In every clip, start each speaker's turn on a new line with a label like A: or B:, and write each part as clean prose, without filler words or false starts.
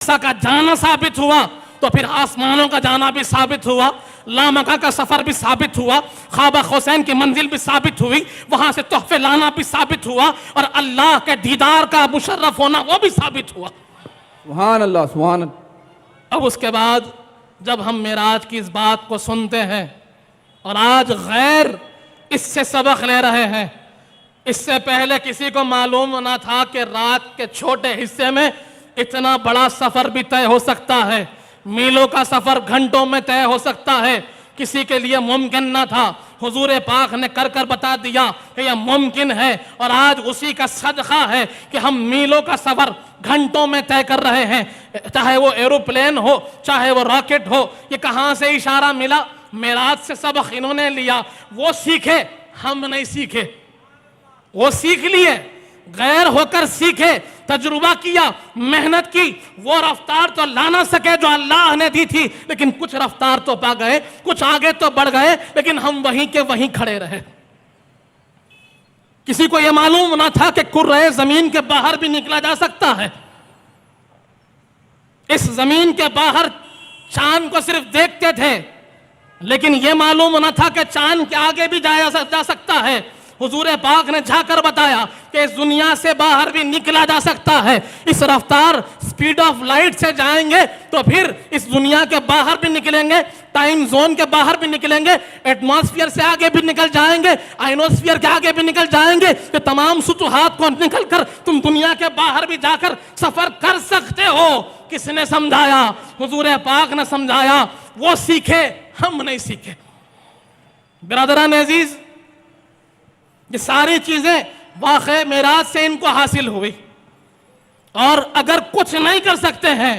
A: मूसा का जाना साबित हुआ तो फिर आसमानों का जाना भी साबित हुआ, लामका का सफर भी साबित हुआ, ख्वाबा हुसैन की मंजिल भी साबित हुई, वहां से तोहफे लाना भी साबित हुआ और अल्लाह के दीदार का मुशर्रफ होना वो भी साबित हुआ।
B: सुभान अल्लाह, सुभान अल्लाह।
A: अब उसके बाद जब हम मेराज की इस बात को सुनते हैं और आज गैर इससे सबक ले रहे हैं, इससे पहले किसी को मालूम ना था कि रात के छोटे हिस्से में इतना बड़ा सफर भी तय हो सकता है, मीलों का सफर घंटों में तय हो सकता है, किसी के लिए मुमकिन ना था। हुजूर पाक ने कर कर बता दिया कि यह मुमकिन है और आज उसी का सदका है कि हम मीलों का सफर घंटों में तय कर रहे हैं, चाहे वो एरोप्लेन हो चाहे वो रॉकेट हो। ये कहाँ से इशारा मिला? मेराज से सबक इन्होंने लिया, वो सीखे, हम नहीं सीखे। वो सीख लिए, गैर होकर सीखे, तजुर्बा किया, मेहनत की, वो रफ्तार तो ला ना सके जो अल्लाह ने दी थी, लेकिन कुछ रफ्तार तो पा गए, कुछ आगे तो बढ़ गए, लेकिन हम वहीं के वहीं खड़े रहे। किसी को यह मालूम ना था कि कुर्रे जमीन के बाहर भी निकला जा सकता है। इस जमीन के बाहर चांद को सिर्फ देखते थे, लेकिन यह मालूम ना था कि चांद के आगे भी जाया जा सकता है। हुजूर पाक ने जाकर बताया कि इस दुनिया से बाहर भी निकला जा सकता है। इस रफ्तार स्पीड ऑफ लाइट से जाएंगे तो फिर इस दुनिया के बाहर भी निकलेंगे, टाइम जोन के बाहर भी निकलेंगे, एटमॉस्फेयर से आगे भी निकल जाएंगे, आइनोस्फीयर के आगे भी निकल जाएंगे। कि तमाम सुतूहात को निकल कर तुम दुनिया के बाहर भी जाकर सफर कर सकते हो। किसने समझाया? हुजूर पाक ने समझाया। वो सीखे, हम नहीं सीखे। बिरादरान अजीज, ये सारी चीजें वाक़ई मेराज से इनको हासिल हुई और अगर कुछ नहीं कर सकते हैं,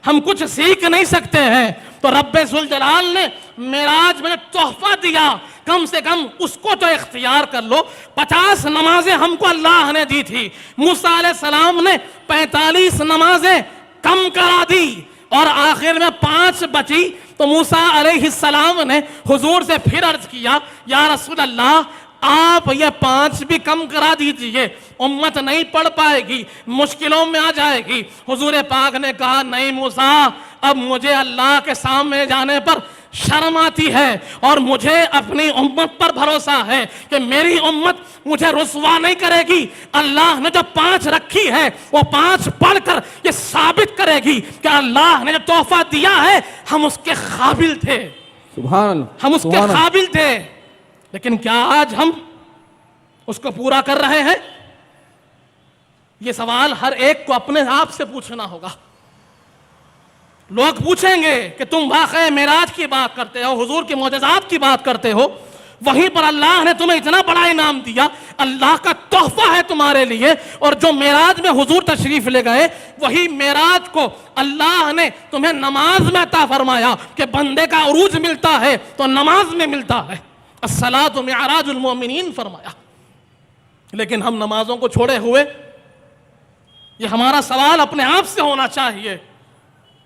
A: हम कुछ सीख नहीं सकते हैं, तो रब्बे जुल जलाल ने मेराज में तोहफा दिया, कम से कम उसको तो इख्तियार कर लो। 50 नमाजें हमको अल्लाह ने दी थी, मूसा अलैहिस्सलाम ने 45 नमाजें कम करा दी और आखिर में 5 बची। तो मूसा अलैहिस्सलाम ने हुजूर से फिर अर्ज किया, या रसूल अल्लाह, आप ये 5 भी कम करा दीजिए, उम्मत नहीं पढ़ पाएगी, मुश्किलों में आ जाएगी। हुजूर पाक ने कहा, नहीं मूसा, अब मुझे अल्लाह के सामने जाने पर शर्म आती है और मुझे अपनी उम्मत पर भरोसा है कि मेरी उम्मत मुझे रुसवा नहीं करेगी। अल्लाह ने जो 5 रखी है वो 5 पढ़कर ये साबित करेगी कि अल्लाह ने जो तोहफा दिया है हम उसके काबिल थे।
B: सुभान अल्लाह,
A: हम उसके काबिल थे, लेकिन क्या आज हम उसको पूरा कर रहे हैं? ये सवाल हर एक को अपने आप से पूछना होगा। लोग पूछेंगे कि तुम वाक़ई मेराज की बात करते हो, हुजूर की मोजज़ात की बात करते हो, वहीं पर अल्लाह ने तुम्हें इतना बड़ा इनाम दिया, अल्लाह का तोहफा है तुम्हारे लिए, और जो मेराज में हुजूर तशरीफ ले गए वही मेराज को अल्लाह ने तुम्हें नमाज में अता फरमाया कि बंदे का उरूज मिलता है तो नमाज में मिलता है। अस्सलातु मिअराजुल मोमिनीन फरमाया। लेकिन हम नमाजों को छोड़े हुए, ये हमारा सवाल अपने आप से होना चाहिए,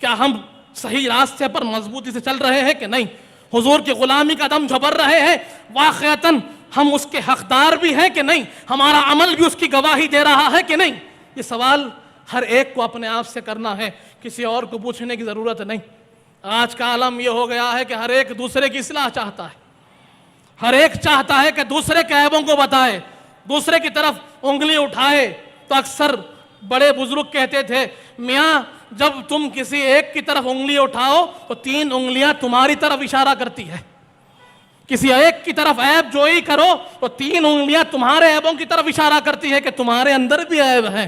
A: क्या हम सही रास्ते पर मजबूती से चल रहे हैं कि नहीं? हुजूर की गुलामी का दम झबर रहे हैं, वाक़अतन हम उसके हकदार भी हैं कि नहीं? हमारा अमल भी उसकी गवाही दे रहा है कि नहीं? ये सवाल हर एक को अपने आप से करना है, किसी और को पूछने की ज़रूरत नहीं। आज का आलम यह हो गया है कि हर एक दूसरे की इस्लाह चाहता है, हर एक चाहता है कि दूसरे के ऐबों को बताए, दूसरे की तरफ उंगली उठाए। तो अक्सर बड़े बुजुर्ग कहते थे, मियाँ जब तुम किसी एक की तरफ उंगली उठाओ तो 3 उंगलियां तुम्हारी तरफ इशारा करती है, किसी एक की तरफ ऐब जोई करो तो 3 उंगलियां तुम्हारे ऐबों की तरफ इशारा करती है कि तुम्हारे अंदर भी ऐब है।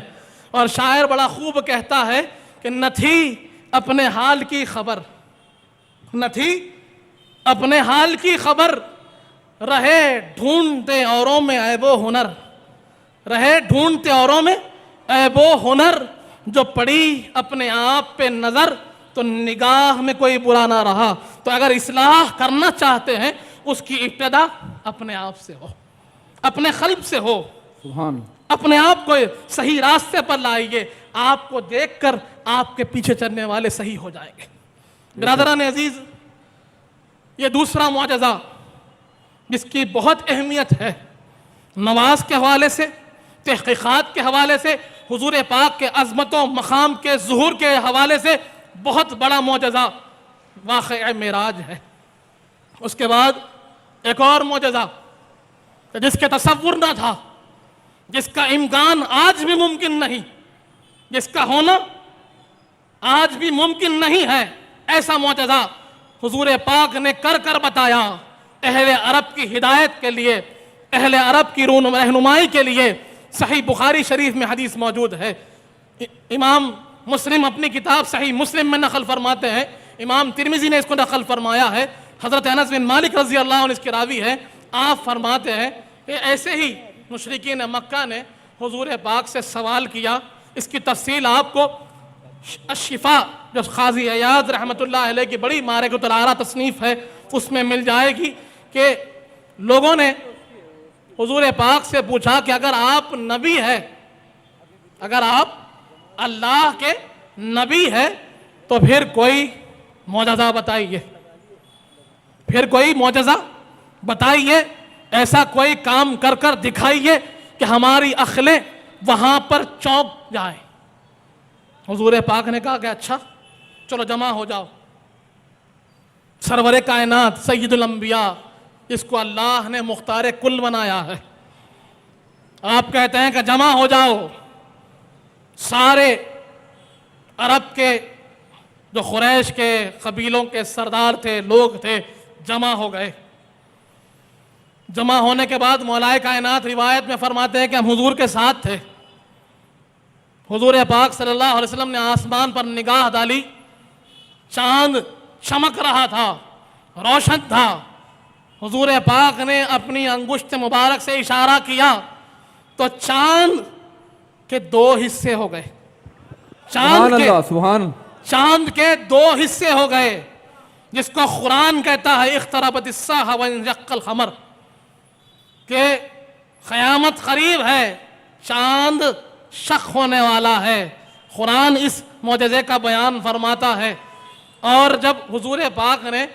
A: और शायर बड़ा खूब कहता है कि न थी अपने हाल की खबर, न थी अपने हाल की खबर, रहे ढूंढते औरों में ऐबो हुनर, रहे ढूंढते औरों में ऐबो हुनर, जो पड़ी अपने आप पे नजर तो निगाह में कोई बुरा ना रहा। तो अगर इस्लाह करना चाहते हैं उसकी इब्तिदा अपने आप से हो, अपने क़ल्ब से हो।
B: सुभान,
A: अपने आप को सही रास्ते पर लाइए, आपको देखकर आपके पीछे चलने वाले सही हो जाएंगे। बिरादरान अजीज, ये दूसरा मुआजज़ा जिसकी बहुत अहमियत है, नमाज के हवाले से तहकीकात के हवाले से, हुजूर पाक के अज़मतों मकाम के ज़ुहूर के हवाले से बहुत बड़ा मोजज़ा वाक़या मेराज है। उसके बाद एक और मोजज़ा जिसके तसव्वुर न था, जिसका इम्कान आज भी मुमकिन नहीं, जिसका होना आज भी मुमकिन नहीं है, ऐसा मोजज़ा हुजूर पाक ने कर कर बताया। अहले अरब की हिदायत के लिए, अहले अरब की रहनुमाई के लिए सही बुखारी शरीफ में हदीस मौजूद है। इमाम मुस्लिम अपनी किताब सही मुस्लिम में नकल फरमाते हैं, इमाम तिरमिज़ी ने इसको नकल फरमाया है, हज़रत अनस बिन मालिक रज़ी अल्लाह अन्हु इसके रावी है। आप फरमाते हैं कि ऐसे ही मुशरिकीन मक्का ने हुजूर पाक से सवाल किया। इसकी तफसील आपको अशिफा जो क़ाज़ी अयाज़ रहमतुल्लाह अलैह की बड़ी मारिफ़तुल आरा तसनीफ़ है उसमें मिल जाएगी कि लोगों ने हुजूर पाक से पूछा कि अगर आप नबी है, अगर आप अल्लाह के नबी है तो फिर कोई मोजज़ा बताइए, फिर कोई मोजज़ा बताइए, ऐसा कोई काम कर कर दिखाइए कि हमारी अखलें वहां पर चौंक जाए। हुजूर पाक ने कहा कि अच्छा चलो जमा हो जाओ। सरवरे कायनात सय्यदुल अंबिया, जिसको अल्लाह ने मुख्तार कुल बनाया है, आप कहते हैं कि जमा हो जाओ। सारे अरब के जो खुरैश के कबीलों के सरदार थे, लोग थे, जमा हो गए। जमा होने के बाद मौलाए कायनात रिवायत में फरमाते हैं कि हम हुजूर के साथ थे। हुजूर पाक सल्लल्लाहु अलैहि वसल्लम ने आसमान पर निगाह डाली, चांद चमक रहा था, रोशन था। हुजूर पाक ने अपनी अंगुश्त मुबारक से इशारा किया तो चांद के दो हिस्से हो गए। चांद के दो हिस्से हो गए, जिसको कुरान कहता है इख्तरबतिस्साअह वंशक्कल क़मर, के क़यामत करीब है, चांद शक होने वाला है। कुरान इस मोजज़े का बयान फरमाता है। और जब हुजूर पाक ने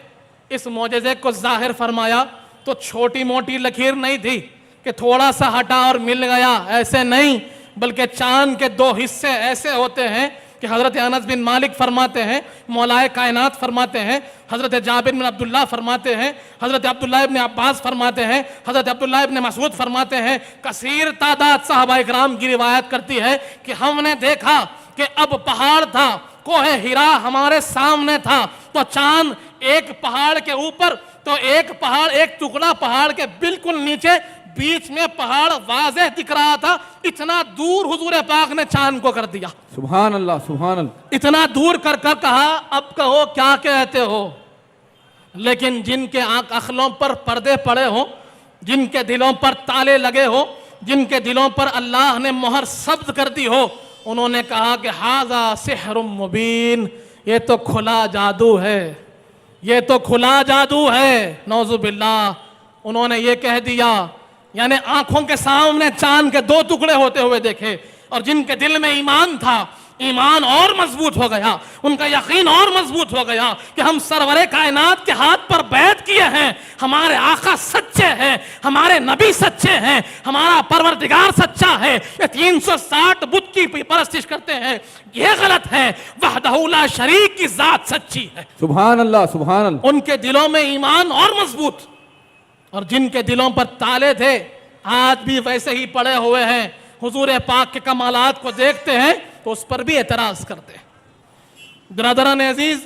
A: इस मोजज़े को ज़ाहिर फरमाया तो छोटी मोटी लकीर नहीं थी कि थोड़ा सा हटा और मिल गया, ऐसे नहीं, बल्कि चांद के दो हिस्से ऐसे होते हैं कि हज़रत अनस बिन मालिक फरमाते हैं, मौलाए कायनात फरमाते हैं, हज़रत जाबिर बिन अब्दुल्लाह फरमाते हैं, हज़रत अब्दुल्लाह इब्न अब्बास फरमाते हैं, हज़रत अब्दुल्लाह इब्न मसूद फरमाते हैं, कसीर तादाद सहाबा इकराम की रिवायत करती है कि हमने देखा कि अब पहाड़ था, कोहे हिरा हमारे सामने था, तो चांद एक पहाड़ के ऊपर, तो एक पहाड़, एक टुकड़ा पहाड़ के बिल्कुल नीचे, बीच में पहाड़ वाज़ेह दिख रहा था। इतना दूर हुजूर पाक ने चांद को कर दिया।
B: सुभान अल्लाह, सुभान अल्लाह।
A: इतना दूर कर कर कहा अब कहो क्या कहते हो। लेकिन जिनके अखलों पर पर्दे पड़े हो, जिनके दिलों पर ताले लगे हो, जिनके दिलों पर अल्लाह ने मोहर सब्ज़ कर दी हो, उन्होंने कहा कि हाज़ा सिहरुम मुबीन, ये तो खुला जादू है, ये तो खुला जादू है, नौज़ु बिल्लाह। उन्होंने ये कह दिया, यानी आंखों के सामने चांद के दो टुकड़े होते हुए देखे, और जिनके दिल में ईमान था, ईमान और मजबूत हो गया, उनका यकीन और मजबूत हो गया कि हम सरवरे कायनात के हाथ पर बैत किए हैं, हमारे आका सच्चे हैं, हमारे नबी सच्चे हैं, हमारा परवरदिगार सच्चा है। ये 360 बुत की परस्तिश करते हैं, ये गलत है, वहदहू ला शरीक की जात सच्ची है।
B: सुभान अल्लाह, सुभान अल्लाह।
A: उनके दिलों में ईमान और मजबूत, और जिनके दिलों पर ताले थे आज भी वैसे ही पड़े हुए हैं। हुजूर पाक के कमालात को देखते हैं तो उस पर भी एतराज करते हैं। बिरादरान अजीज,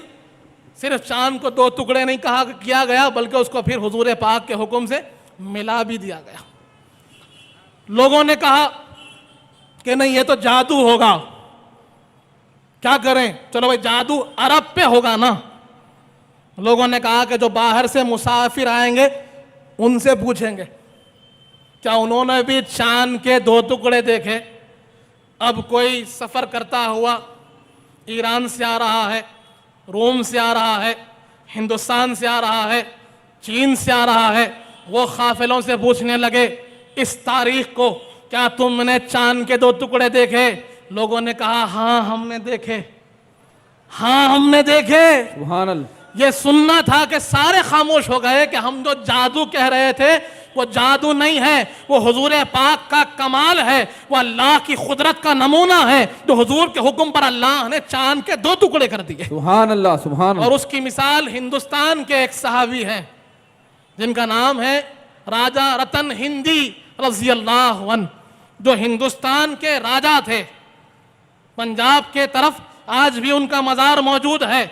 A: सिर्फ चांद को दो टुकड़े नहीं कहा किया गया, बल्कि उसको फिर हुजूर पाक के हुक्म से मिला भी दिया गया। लोगों ने कहा कि नहीं ये तो जादू होगा, क्या करें, चलो भाई जादू अरब पे होगा ना। लोगों ने कहा कि जो बाहर से मुसाफिर आएंगे उनसे पूछेंगे क्या उन्होंने भी चांद के दो टुकड़े देखे। अब कोई सफ़र करता हुआ ईरान से आ रहा है, रोम से आ रहा है, हिंदुस्तान से आ रहा है, चीन से आ रहा है, वो काफिलों से पूछने लगे इस तारीख को क्या तुमने चांद के दो टुकड़े देखे। लोगों ने कहा हाँ हमने देखे, हाँ हमने देखे।
B: सुभान अल्लाह।
A: ये सुनना था कि सारे खामोश हो गए कि हम जो जादू कह रहे थे वो जादू नहीं है, वो हुजूर पाक का कमाल है, वो अल्लाह की कुदरत का नमूना है जो हुजूर के हुक्म पर अल्लाह ने चांद के 2 टुकड़े कर दिए।
B: सुभान अल्लाह सुभान
A: और उसकी मिसाल हिंदुस्तान के एक सहाबी हैं जिनका नाम है राजा रतन हिंदी रज़ी अल्लाह अन्हु, जो हिंदुस्तान के राजा थे। पंजाब के तरफ आज भी उनका मज़ार मौजूद है।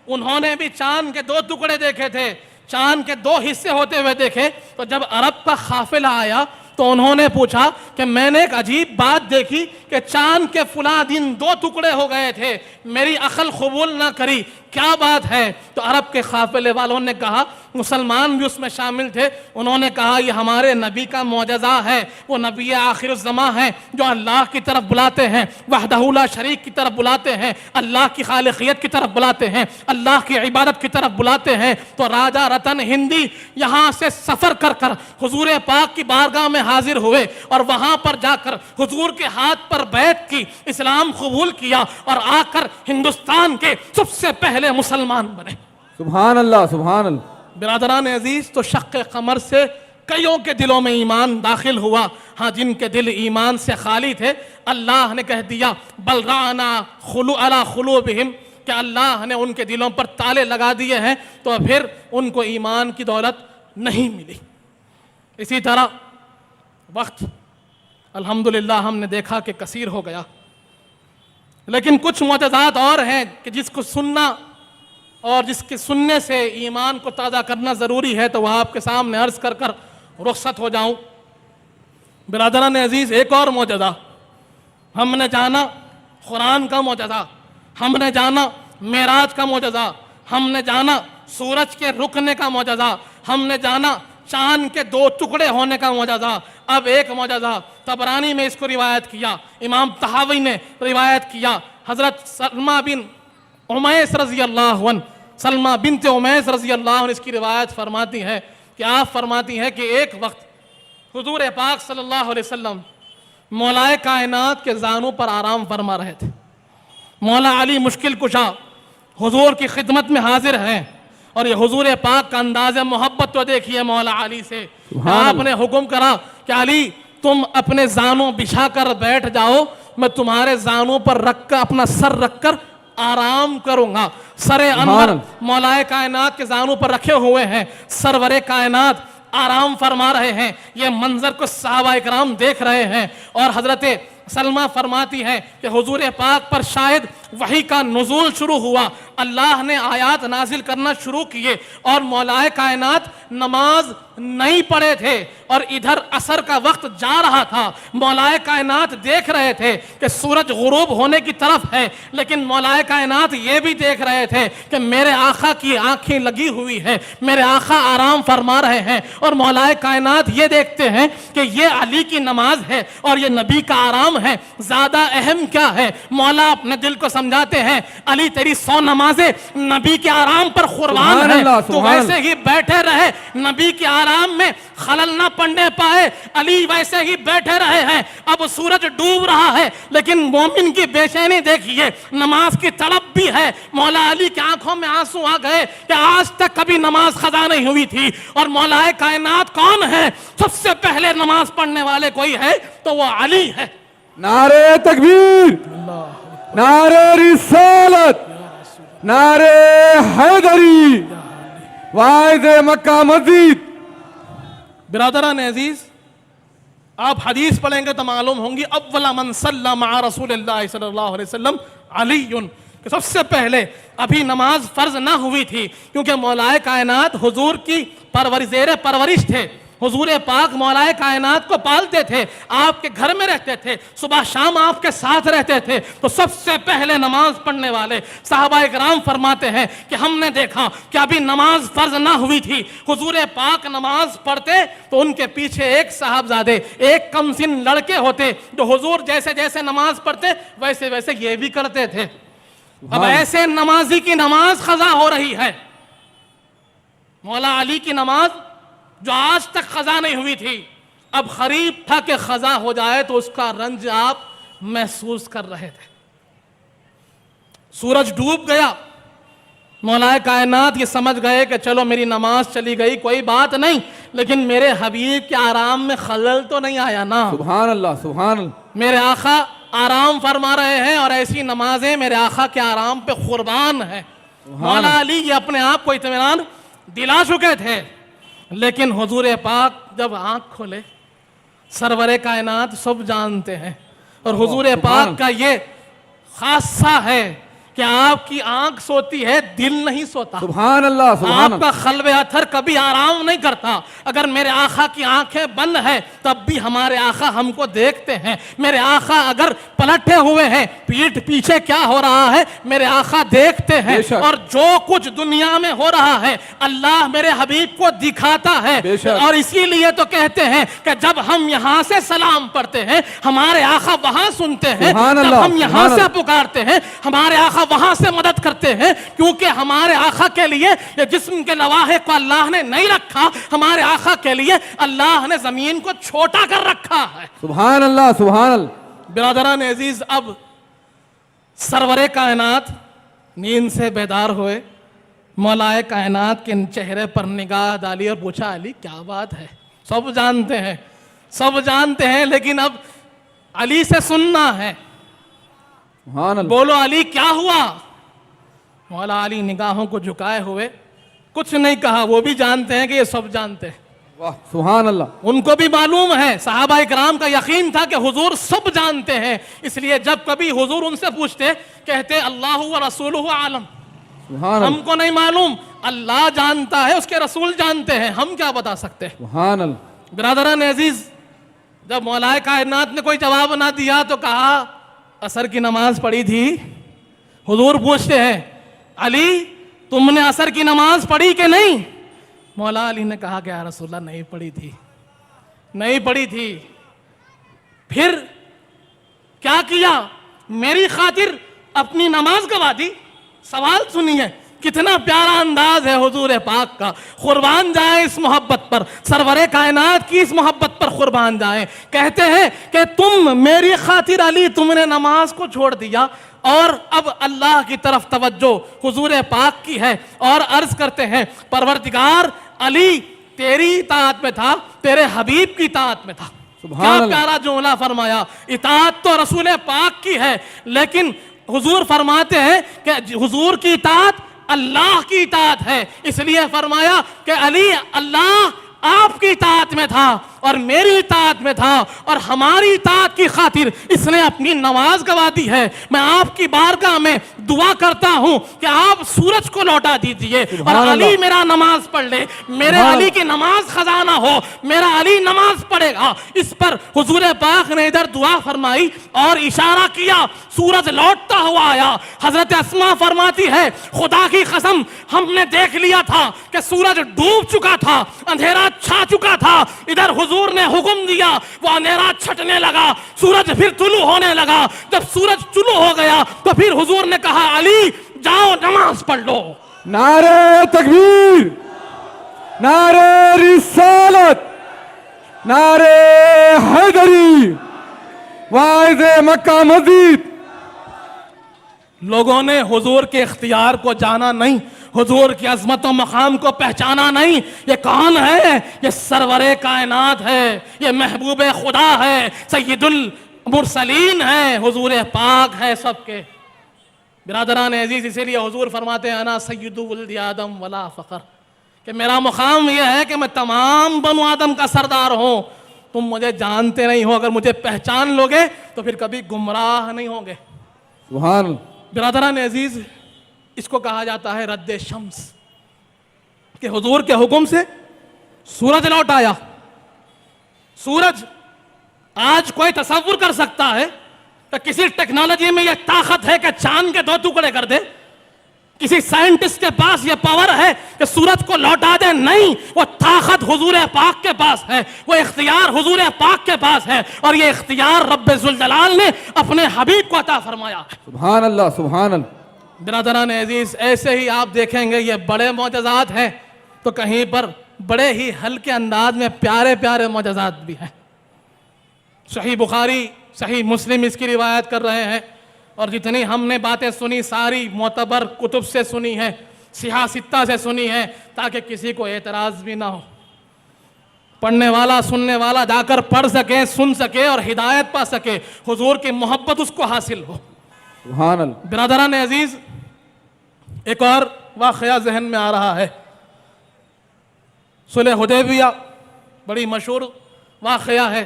A: उन्होंने भी चांद के 2 टुकड़े देखे थे, चांद के 2 हिस्से होते हुए देखे। तो जब अरब का काफिला आया तो उन्होंने पूछा कि मैंने एक अजीब बात देखी कि चांद के फुला दिन 2 टुकड़े हो गए थे, मेरी अकल कबूल ना करी, क्या बात है? तो अरब के काफिले वालों ने कहा, मुसलमान भी उसमें शामिल थे, उन्होंने कहा ये हमारे नबी का मौजज़ा है, वो नबी आखिर ज़मा है जो अल्लाह की तरफ बुलाते हैं, वहदहू ला शरीक की तरफ बुलाते हैं, अल्लाह की खालिकियत की तरफ बुलाते हैं, अल्लाह की इबादत की तरफ बुलाते हैं। तो राजा रतन हिंदी यहाँ से सफ़र कर कर हुजूर पाक की बारगाह में हाजिर हुए और वहाँ पर जाकर हुजूर के हाथ पर बैत की, इस्लाम कबूल किया और आकर हिंदुस्तान के सबसे पहले मुसलमान बने।
B: सुभान अल्लाह सुभान अल्लाह।
A: बिरादरान अजीज, तो शक्के कमर से कईयों के दिलों में ईमान दाखिल हुआ। हाँ, जिनके दिल ईमान से खाली थे अल्लाह ने कह दिया बल राना खुलू अला खुलूबिहिम, कि अल्लाह ने उनके दिलों पर ताले लगा दिए हैं, तो फिर उनको ईमान की दौलत नहीं मिली। इसी तरह वक्त अल्हम्दुलिल्लाह हमने देखा कि कसीर हो गया, लेकिन कुछ मोजज़ात और हैं कि जिसको सुनना और जिसके सुनने से ईमान को ताज़ा करना ज़रूरी है, तो वह आपके सामने अर्ज़ कर कर रुखसत हो जाऊं। बिरादरान अजीज़, एक और मोजज़ा हमने जाना, कुरान का मोजज़ा हमने जाना, मेराज का मोजज़ा हमने जाना, सूरज के रुकने का मोजज़ा हमने जाना, चांद के 2 टुकड़े होने का मोजज़ा। अब एक मोजज़ा तबरानी में इसको रिवायत किया, इमाम तहावी ने रिवायत किया, हज़रत सलमा बिन उमैस रज़ी अल्लाह अन्हु, सलमा बिनते उमैस रज़ी अल्लाह अन्हु इसकी रिवायत फरमाती है कि आप फरमाती हैं कि एक वक्त हुजूर पाक सल्लल्लाहु अलैहि वसल्लम मौलाए कायनात के ज़ानों पर आराम फरमा रहे थे। मौला अली मुश्किल कुशा हुजूर की खिदमत में हाजिर हैं और ये हुजूर पाक का अंदाज़ मोहब्बत तो देखिए मौला अली से। आपने हुक्म करा कि अली तुम अपने जानों बिछा कर बैठ जाओ, मैं तुम्हारे जानों पर रख कर अपना सर रख कर आराम करूंगा। सरे अनवर मौलाए कायनात के जानों पर रखे हुए हैं, सरवरे कायनात आराम फरमा रहे हैं। ये मंजर को सहाबा इकराम देख रहे हैं और हजरत सलमा फरमाती है कि हुजूर पाक पर शायद वही का नुज़ूल शुरू हुआ, अल्लाह ने आयात नाजिल करना शुरू किए और मौलाए कायनात नमाज नहीं पढ़े थे और इधर असर का वक्त जा रहा था। मौलाए कायनात देख रहे थे कि सूरज गुरूब होने की तरफ है, लेकिन मौलाए कायनात ये भी देख रहे थे कि मेरे आका की आंखें लगी हुई है, मेरे आका आराम फरमा रहे हैं। और मौलाए कायनात ये देखते हैं कि ये अली की नमाज है और ये नबी का आराम है, ज्यादा अहम क्या है? मौला अपने दिल को समझाते हैं, अली तेरी 100 नमाजें नबी के आराम पर कुर्बान है, तो वैसे ही बैठे रहे, नबी के आराम में खलल ना पड़ने पाए, अली वैसे ही बैठे रहे हैं। अब सूरज डूब रहा है, लेकिन मोमिन की बेचैनी देखिए, नमाज की तड़प भी है। मौला अली की आंखों में आंसू आ गए कि आज तक कभी नमाज खजा नहीं हुई थी। और मौलाए कायनात कौन है? सबसे पहले नमाज पढ़ने वाले कोई है तो वो अली है।
B: नारे तकबीर, नारे रिसालत, नारे हैदरी, वाहिद मक्का मस्जिद।
A: बिरादरान अजीज, आप हदीस पढ़ेंगे तो मालूम होंगी, अव्वला मन सल्ला मआ रसूलिल्लाह सल्लल्लाहु अलैहि वसल्लम अलीयुन, कि सबसे पहले अभी नमाज फर्ज ना हुई थी, क्योंकि मौलाए कायनात हुजूर की परवरिश थे। हुजूर पाक मौलाए कायनात को पालते थे, आपके घर में रहते थे, सुबह शाम आपके साथ रहते थे। तो सबसे पहले नमाज पढ़ने वाले साहबा इकराम फरमाते हैं कि हमने देखा कि अभी नमाज फर्ज ना हुई थी, हुजूर पाक नमाज पढ़ते तो उनके पीछे एक साहबजादे, एक कमसिन लड़के होते जो हुजूर जैसे जैसे नमाज पढ़ते वैसे वैसे ये भी करते थे। अब ऐसे नमाजी की नमाज खजा हो रही है। मौला अली की नमाज जो आज तक खजा नहीं हुई थी, अब करीब था कि खजा हो जाए, तो उसका रंज आप महसूस कर रहे थे। सूरज डूब गया, मौलाए कायनात ये समझ गए कि चलो मेरी नमाज चली गई, कोई बात नहीं, लेकिन मेरे हबीब के आराम में खलल तो नहीं आया ना।
B: सुभान अल्लाह, सुभान अल्लाह।
A: मेरे आका आराम फरमा रहे हैं और ऐसी नमाजें मेरे आका के आराम पे कुर्बान है। मौला अली ये अपने आप को इत्मीनान दिला चुके थे, लेकिन हुजूर पाक जब आंख खोले, सरवरे कायनात सब जानते हैं, और हुजूर पाक का ये खासा है कि आपकी आंख सोती है, दिल नहीं सोता।
B: सुभान अल्लाह, सुभान
A: आपका खल्बे अथर कभी आराम नहीं करता। अगर मेरे आका की आंखें बंद है तब भी हमारे आका हमको देखते हैं। मेरे आका अगर पलटे हुए हैं, पीठ पीछे क्या हो रहा है मेरे आका देखते हैं, और जो कुछ दुनिया में हो रहा है अल्लाह मेरे हबीब को दिखाता है। और इसीलिए तो कहते हैं कि जब हम यहाँ से सलाम पढ़ते हैं हमारे आका वहां सुनते हैं, जब हम यहाँ से पुकारते हैं हमारे आका वहां से मदद करते हैं, क्योंकि हमारे आका के लिए ये जिस्म के लवाहे को अल्लाह ने नहीं रखा, हमारे आका के लिए अल्लाह ने जमीन को छोटा कर रखा है।
B: सुभान अल्लाह, सुभान अल्लाह।
A: बिरादरान अजीज, अब सरवरे कायनात नींद से बेदार हुए, मौलाए कायनात के चेहरे पर निगाह डाली और पूछा, अली क्या बात है? सब जानते हैं, सब जानते हैं, लेकिन अब अली से सुनना है। बोलो अली क्या हुआ? मौला अली निगाहों को झुकाए हुए कुछ नहीं कहा। वो भी जानते हैं कि ये सब जानते हैं।
B: वाह, सुभान अल्लाह।
A: उनको भी मालूम है, सहाबा इकराम का यकीन था कि हुजूर सब जानते हैं, इसलिए जब कभी हुजूर उनसे पूछते कहते अल्लाह व रसूलुहु आलम, हमको नहीं मालूम, अल्लाह जानता है, उसके रसूल जानते हैं, हम क्या बता सकते हैं।
B: सुभान अल्लाह।
A: बिरादरान अजीज, जब मौलाए कायनात ने कोई जवाब ना दिया तो कहा, असर की नमाज पढ़ी थी? हुजूर पूछते हैं, अली तुमने असर की नमाज पढ़ी कि नहीं? मौला अली ने कहा कि या रसूलल्लाह नहीं पढ़ी थी, नहीं पढ़ी थी। फिर क्या किया? मेरी खातिर अपनी नमाज गवा दी। सवाल सुनिए, कितना प्यारा अंदाज है हुजूर पाक का। कुर्बान जाए इस मोहब्बत पर, सरवरे कायनात की इस मोहब्बत पर कुर्बान जाए। कहते हैं कि तुम मेरी खातिर अली तुमने नमाज को छोड़ दिया, और अब अल्लाह की तरफ तवज्जो हुजूर पाक की है, और अर्ज करते हैं परवरदिगार अली तेरी इताअत में था, तेरे हबीब की इताअत में था। क्या प्यारा जुमला फरमाया। इताअत तो रसूल पाक की है, लेकिन हुजूर फरमाते हैं कि हुजूर की इताअत अल्लाह की इताअत है। इसलिए फरमाया कि अली अल्लाह आपकी इताअत में था और मेरी इताअत में था, और हमारी इताअत की खातिर इसने अपनी नमाज गवा दी है। मैं आपकी बारगाह में दुआ करता हूं कि आप सूरज को लौटा दीजिए और अली मेरा नमाज पढ़ ले, मेरे अली की नमाज खजाना हो, मेरा अली नमाज पढ़ेगा। इस पर हुजूर पाक ने इधर दुआ फरमाई और इशारा किया, सूरज लौटता हुआ आया। हजरत अस्मा फरमाती है, खुदा की कसम हमने देख लिया था कि सूरज डूब चुका था, अंधेरा छा चुका था, इधर हुजूर ने हुक्म दिया, वो अंधेरा छटने लगा, सूरज फिर तुलू होने लगा। जब सूरज तुलू हो गया तो फिर हुजूर ने कहा, अली जाओ नमाज पढ़ लो।
B: नारे तकबीर, नारे रिसालत, नारे हैदरी, वाइज़े मक्का मस्जिद।
A: लोगों ने हुजूर के इख्तियार को जाना नहीं, हुजूर की अजमत मकाम को पहचाना नहीं। ये कौन है? ये सरवरे कायनात है, ये महबूब खुदा है, सैयदुल मुरसलीन है, हुजूर पाक है सबके। बिरादरान अजीज, इसीलिए हुजूर फरमाते हैं, अना सैयदु वल्द आदम वला फ़ख्र, कि मेरा मुकाम यह है कि मैं तमाम बनु आदम का सरदार हूँ। तुम मुझे जानते नहीं हो, अगर मुझे पहचान लोगे तो फिर कभी गुमराह नहीं होंगे।
B: सुभान।
A: बिरादरान अजीज, इसको कहा जाता है रद्द शम्स, कि हुजूर के हुक्म से सूरज लौट आया। सूरज आज कोई तसव्वुर कर सकता है कि किसी टेक्नोलॉजी में यह ताकत है कि चांद के 2 टुकड़े कर दे? किसी साइंटिस्ट के पास यह पावर है कि सूरज को लौटा दे? नहीं, वो ताकत हुजूर पाक के पास है, वो इख्तियार हुजूर पाक के पास है, और ये इख्तियार रब्बे जुल जलाल ने अपने हबीब को अता फरमाया है।
B: सुभान अल्लाह, सुभान अल्लाह।
A: बिरादरान अजीज, ऐसे ही आप देखेंगे ये बड़े मौजज़ात हैं तो कहीं पर बड़े ही हल्के अंदाज में प्यारे प्यारे मौजज़ात भी हैं। सही बुखारी, सही मुस्लिम इसकी रिवायत कर रहे हैं, और जितनी हमने बातें सुनी सारी मोतबर कुतुब से सुनी है, सिहा सित्ता से सुनी है, ताकि किसी को एतराज़ भी ना हो। पढ़ने वाला सुनने वाला जाकर पढ़ सके, सुन सके और हिदायत पा सके, हुजूर की मोहब्बत उसको हासिल हो।
B: सुभान अल्लाह।
A: बिरादरान अजीज, एक और वाक़या जहन में आ रहा है। सुलह हुदैबिया बड़ी मशहूर वाक़या है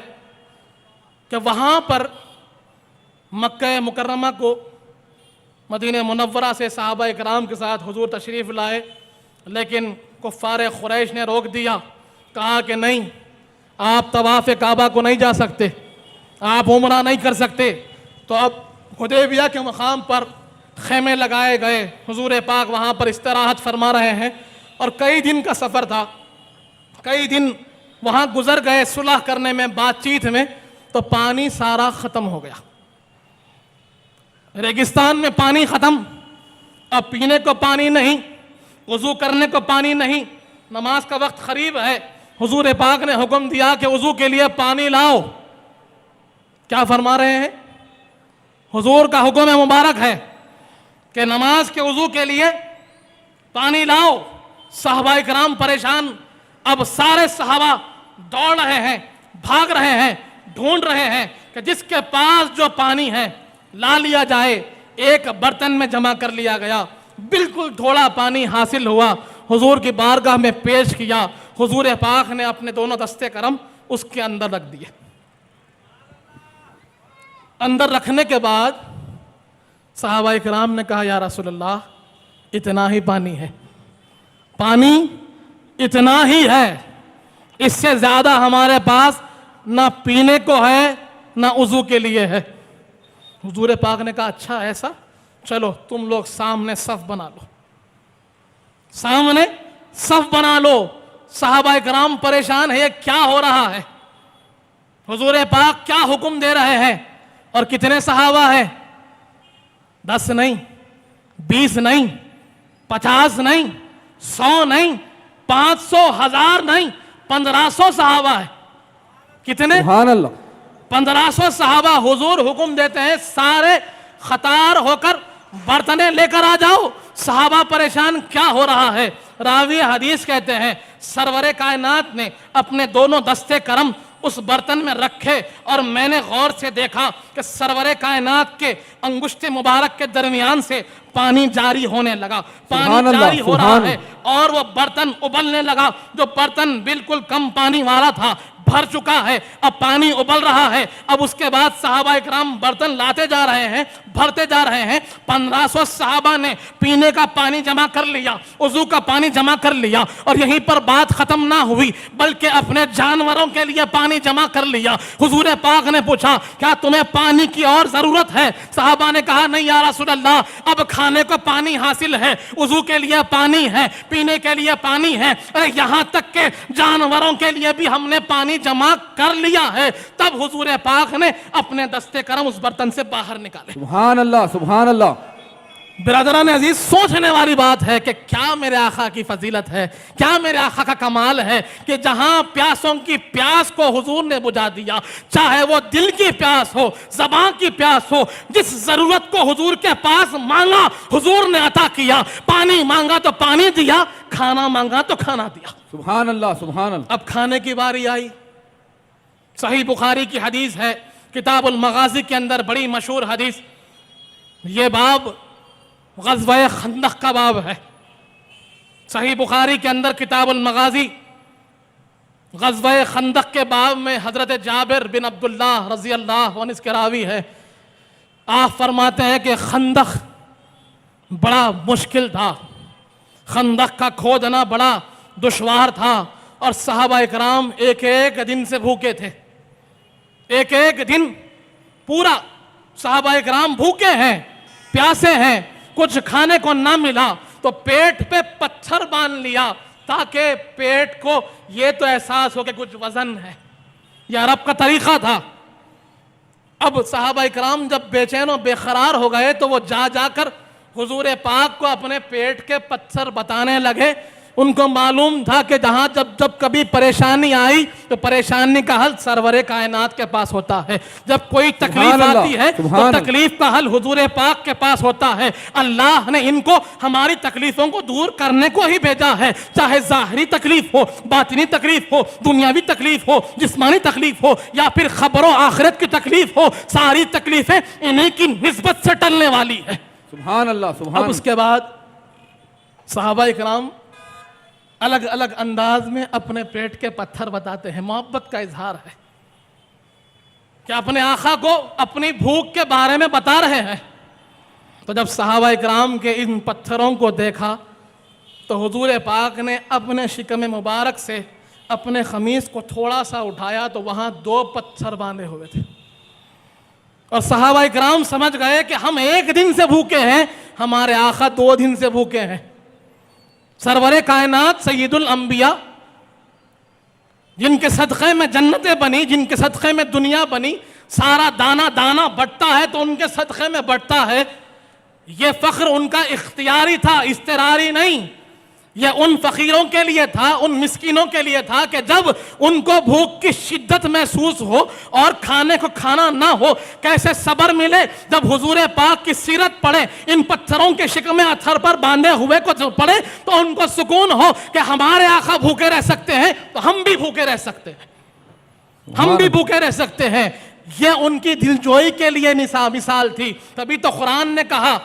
A: कि वहाँ पर मक्का मुकर्रमा को मदीने मुनव्वरा से सहाबा इकराम के साथ हुजूर तशरीफ़ लाए, लेकिन कुफ़ार क़ुरैश ने रोक दिया। कहा कि नहीं, आप तवाफ़ काबा को नहीं जा सकते, आप उम्रा नहीं कर सकते। तो अब हुदैबिया के मकाम पर खेमे लगाए गए, हुजूर पाक वहाँ पर इस्तराहत फरमा रहे हैं और कई दिन का सफ़र था, कई दिन वहाँ गुजर गए सुलह करने में, बातचीत में। तो पानी सारा ख़त्म हो गया, रेगिस्तान में पानी ख़त्म, अब पीने को पानी नहीं, वज़ू करने को पानी नहीं, नमाज का वक्त करीब है। हुजूर पाक ने हुक्म दिया कि वज़ू के लिए पानी लाओ। क्या फरमा रहे हैं? हुजूर का हुक्म मुबारक है कि नमाज के वज़ू के लिए पानी लाओ। सहाबा इकराम परेशान, अब सारे सहाबा दौड़ रहे हैं, भाग रहे हैं, ढूंढ रहे हैं कि जिसके पास जो पानी है ला लिया जाए। एक बर्तन में जमा कर लिया गया, बिल्कुल थोड़ा पानी हासिल हुआ, हुजूर की बारगाह में पेश किया। हुजूर पाक ने अपने दोनों दस्ते करम उसके अंदर रख दिए। अंदर रखने के बाद सहाबा इकराम ने कहा, या रसूलल्लाह, इतना ही पानी है, पानी इतना ही है, इससे ज़्यादा हमारे पास ना पीने को है ना वज़ू के लिए है। हुजूर पाक ने कहा, अच्छा ऐसा, चलो तुम लोग सामने सफ बना लो, सामने सफ बना लो। सहाबा इकराम परेशान है, ये क्या हो रहा है? हुजूर पाक क्या हुक्म दे रहे हैं? और कितने सहाबा है? 10 नहीं, 20 नहीं, 50 नहीं, 100 नहीं, 500, 1000 नहीं, 1500 सहाबा है। कितने?
B: सुभान अल्लाह।
A: 1500 सहाबा। हुजूर हुक्म देते हैं सारे खतार होकर बर्तने लेकर आ जाओ। सहाबा परेशान, क्या हो रहा है? रावी हदीस कहते हैं सरवरे कायनात ने अपने दोनों दस्ते करम उस बर्तन में रखे और मैंने गौर से देखा कि सरवरे कायनात के अंगुष्ठे मुबारक के दरमियान से पानी जारी होने लगा, पानी जारी हो रहा है और वो बर्तन उबलने लगा। जो बर्तन बिल्कुल कम पानी वाला था भर चुका है, अब पानी उबल रहा है। अब उसके बाद सहाबा इकराम बर्तन लाते जा रहे हैं, भरते जा रहे हैं। 1500 सहाबा ने पीने का पानी जमा कर लिया, वज़ू का पानी जमा कर लिया और यहीं पर बात खत्म ना हुई बल्कि अपने जानवरों के लिए पानी जमा कर लिया। हुजूर पाक ने पूछा, क्या तुम्हें पानी की और जरूरत है? सहाबा ने कहा, नहीं या रसूल अल्लाह, अब खाने को पानी हासिल है, वज़ू के लिए पानी है, पीने के लिए पानी है, अरे यहाँ तक के जानवरों के लिए भी हमने पानी जमा कर लिया है। तब हुजूर पाक ने अपने दस्ते करम उस बर्तन से बाहर निकाले।
B: सुभान अल्लाह, सुभान अल्लाह।
A: बिरादरान अजीज, सोचने वाली बात है कि क्या मेरे आका की फजीलत है, क्या मेरे आका का कमाल है कि जहां प्यासों की प्यास को हुजूर ने बुझा दिया, चाहे वो दिल की प्यास हो, ज़बान की प्यास हो, जिस जरूरत को हुजूर के पास मांगा हुजूर ने अता किया। पानी मांगा तो पानी दिया, खाना मांगा तो खाना दिया।
B: सुभान अल्लाह, सुभान अल्लाह।
A: अब खाने की बारी आई। सही बुखारी की हदीस है, किताबुल मगाज़ी के अंदर बड़ी मशहूर हदीस। ये बाब ग़ज़वा खंदक का बाब है। सही बुखारी के अंदर किताबुल मगाज़ी ग़ज़वा खंदक के बाब में हज़रत जाबिर बिन अब्दुल्लाह रज़ी अल्लाह अन्हु इसके रावी है। आप फरमाते हैं कि खंदक बड़ा मुश्किल था, खंदक का खोदना बड़ा दुश्वार था और सहाबा इकराम एक एक दिन से भूखे थे। एक एक दिन पूरा सहाबा इकराम भूखे हैं, प्यासे हैं, कुछ खाने को ना मिला तो पेट पे पत्थर बांध लिया ताकि पेट को ये तो एहसास हो कि कुछ वजन है। यह अरब का तरीका था। अब सहाबा इकराम जब बेचैन और बेकरार हो गए तो वो जा जाकर हुजूर पाक को अपने पेट के पत्थर बताने लगे। उनको मालूम था कि जहां जब जब कभी परेशानी आई तो परेशानी का हल सरवरे कायनात के पास होता है। जब कोई तकलीफ आती है तो तकलीफ का हल हुजूर पाक के पास होता है। अल्लाह ने इनको हमारी तकलीफों को दूर करने को ही भेजा है, चाहे जाहिरी तकलीफ हो, बातिनी तकलीफ हो, दुनियावी तकलीफ हो, जिस्मानी तकलीफ हो या फिर खबरों आखिरत की तकलीफ हो, सारी तकलीफें इन्हीं की निस्बत से टलने वाली है।
B: सुभान अल्लाह, सुभान।
A: अब उसके बाद सहाबा इकराम अलग अलग अंदाज में अपने पेट के पत्थर बताते हैं, मोहब्बत का इजहार है कि अपने आका को अपनी भूख के बारे में बता रहे हैं। तो जब सहाबा इकराम के इन पत्थरों को देखा तो हुजूर पाक ने अपने शिकम मुबारक से अपने खमीस को थोड़ा सा उठाया तो वहां 2 पत्थर बांधे हुए थे और सहाबा इकराम समझ गए कि हम 1 दिन से भूखे हैं, हमारे आका 2 दिन से भूखे हैं। सरवरे कायनात सैयदुल अंबिया, जिनके सदक़े में जन्नतें बनी, जिनके सदक़े में दुनिया बनी, सारा दाना दाना बढ़ता है तो उनके सदक़े में बढ़ता है। ये फ़ख्र उनका इख्तियारी था, इस्तिरारी नहीं। यह उन फ़कीरों के लिए था, उन मिस्कीनों के लिए था कि जब उनको भूख की शिद्दत महसूस हो और खाने को खाना ना हो, कैसे सब्र मिले। जब हुजूर पाक की सीरत पढ़े, इन पत्थरों के शिकमे अथर पर बांधे हुए को जो पढ़े तो उनको सुकून हो कि हमारे आका भूखे रह सकते हैं तो हम भी भूखे रह सकते हैं, हम भी भूखे रह सकते हैं। यह उनकी दिलजोई के लिए मिसाल थी। तभी तो कुरान ने कहा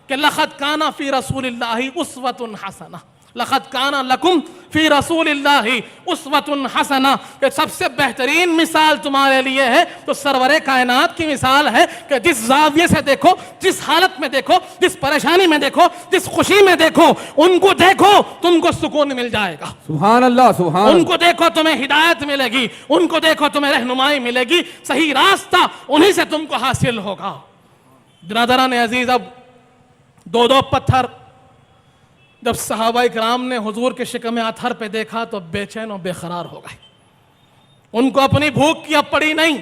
A: कि लक़द काना फ़ी रसूलिल्लाहि उस्वतुन हसना, लक़द काना लकुम फ़ी रसूलिल्लाहि उस्वतुन हसना, कि सबसे बेहतरीन मिसाल तुम्हारे लिए है तो सरवरे कायनात की मिसाल है कि जिस जाविये से देखो, जिस हालत में देखो, जिस परेशानी में देखो, जिस खुशी में देखो, उनको देखो तुमको सुकून मिल जाएगा।
B: सुभान अल्लाह, सुभान।
A: उनको देखो तुम्हें हिदायत मिलेगी, उनको देखो तुम्हें रहनुमाई मिलेगी, सही रास्ता उन्हीं से तुमको हासिल होगा। बिरादरान अजीज, अब 2 पत्थर जब सहाबा इकराम ने हुजूर के शिकम अथर पे देखा तो बेचैन और बेकरार हो गए। उनको अपनी भूख की अब पड़ी नहीं,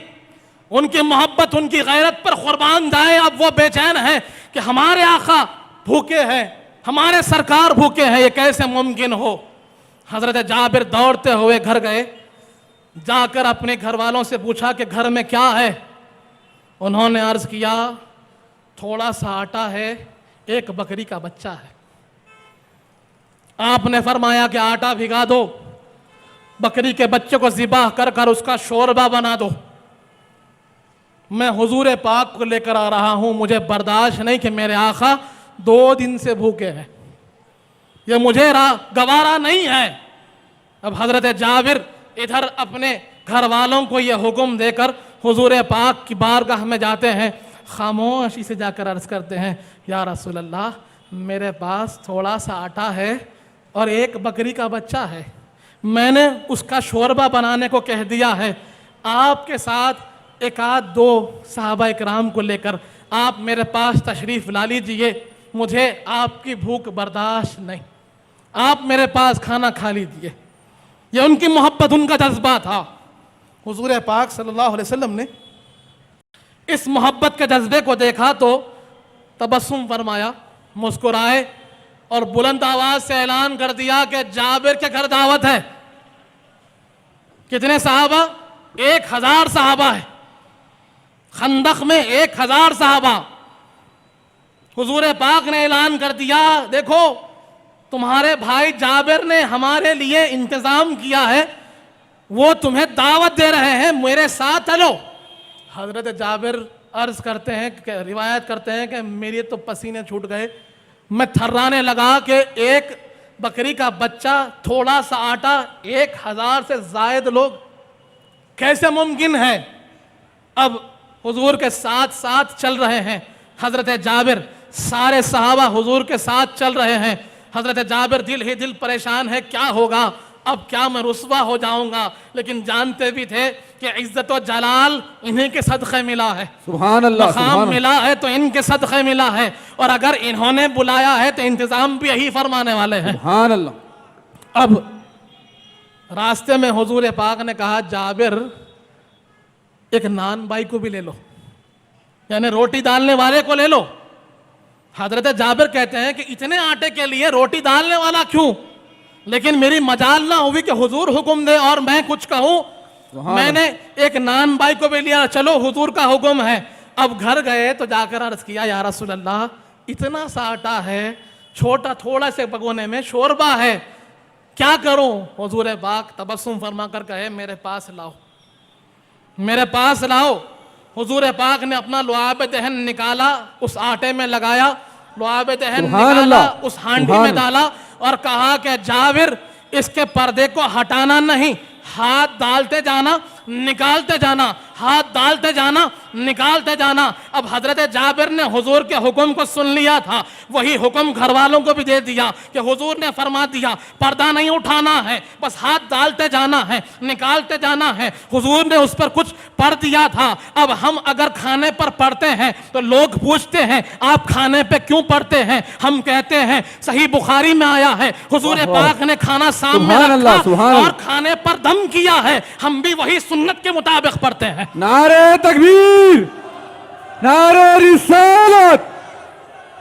A: उनकी मोहब्बत, उनकी गैरत पर कुर्बान जाए। अब वो बेचैन है कि हमारे आका भूखे हैं, हमारे सरकार भूखे हैं, ये कैसे मुमकिन हो। हजरत जाबिर दौड़ते हुए घर गए, जाकर अपने घर वालों से पूछा कि घर में क्या है। उन्होंने अर्ज किया थोड़ा सा आटा है, 1 बकरी का बच्चा है। आपने फरमाया कि आटा भिगा दो, बकरी के बच्चे को ज़िबाह कर कर उसका शोरबा बना दो। मैं हुजूर पाक को लेकर आ रहा हूं, मुझे बर्दाश्त नहीं कि मेरे आका 2 दिन से भूखे हैं, ये मुझे गवारा नहीं है। अब हजरत जाबिर इधर अपने घर वालों को यह हुक्म देकर हुजूर पाक की बारगाह में जाते हैं, खामोशी से जाकर अर्ज करते हैं, या रसूल अल्लाह, मेरे पास थोड़ा सा आटा है और 1 बकरी का बच्चा है, मैंने उसका शोरबा बनाने को कह दिया है। आपके साथ 1-2 सहाबा इकराम को लेकर आप मेरे पास तशरीफ़ ला लीजिए, मुझे आपकी भूख बर्दाश्त नहीं, आप मेरे पास खाना खा लीजिए। यह उनकी मोहब्बत, उनका जज्बा था। हुजूर पाक सल्लल्लाहु अलैहि वसल्लम ने इस मोहब्बत के जज्बे को देखा तो तबस्सुम फरमाया, मुस्कुराए और बुलंद आवाज से ऐलान कर दिया कि जाबिर के घर दावत है। कितने साहबा? 1000 साहबा है। खंदक में 1000 साहबा। हुजूर पाक ने ऐलान कर दिया, देखो तुम्हारे भाई जाबिर ने हमारे लिए इंतजाम किया है, वो तुम्हें दावत दे रहे हैं, मेरे साथ चलो। हजरत जाबिर अर्ज करते हैं, रिवायत करते हैं कि मेरे तो पसीने छूट गए, मैं थर्राने लगा कि 1 बकरी का बच्चा, थोड़ा सा आटा, 1000 से जायद लोग, कैसे मुमकिन है। अब हुजूर के साथ साथ चल रहे हैं हजरत जाबिर, सारे सहाबा हुजूर के साथ चल रहे हैं। हजरत जाबिर दिल ही दिल परेशान है, क्या होगा, अब क्या मैं रुस्वा हो जाऊंगा, लेकिन जानते भी थे कि इज्जत और जलाल इन्हीं के सदक़े मिला है,
B: सुभान अल्लाह,
A: मकाम मिला है तो इनके सदक़े मिला है, और अगर इन्होंने बुलाया है तो इंतजाम भी यही फरमाने वाले हैं।
B: सुभान अल्लाह।
A: अब रास्ते में हुजूर पाक ने कहा, जाबिर 1 नान बाई को भी ले लो, यानी रोटी डालने वाले को ले लो। हजरत जाबिर कहते हैं कि इतने आटे के लिए रोटी डालने वाला क्यों, लेकिन मेरी मजाल ना हुई कि हुजूर हुक्म दे और मैं कुछ कहूं। मैंने एक नान भाई को भी लिया, चलो हुजूर का हुक्म है। अब घर गए तो जाकर अर्ज किया, या रसूल अल्लाह, इतना सा आटा है, छोटा थोड़ा से भगोने में शोरबा है, क्या करूं? हुजूर पाक तबस्सुम फरमा कर कहे, मेरे पास लाओ, मेरे पास लाओ। हुजूर पाक ने अपना लुआब दहन निकाला, उस आटे में लगाया, लुआब दहन निकाला, उस हांडी में डाला और कहा कि जाबिर, इसके पर्दे को हटाना नहीं, हाथ डालते जाना, निकालते जाना, हाथ डालते जाना, निकालते जाना। अब हजरत जाबिर ने हुजूर के हुक्म को सुन लिया था, वही हुक्म घर वालों को भी दे दिया कि हुजूर ने फरमा दिया पर्दा नहीं उठाना है, बस हाथ डालते जाना है, निकालते जाना है। हुजूर ने उस पर कुछ पढ़ दिया था। अब हम अगर खाने पर पढ़ते हैं तो लोग पूछते हैं आप खाने पे क्यों पढ़ते हैं? हम कहते हैं सही बुखारी में आया है, हुजूर पाक ने खाना सामने रखा और खाने पर दम किया है, हम भी वही सुन्नत के मुताबिक पढ़ते हैं।
B: नारे तकबीर, नारे रिसालत,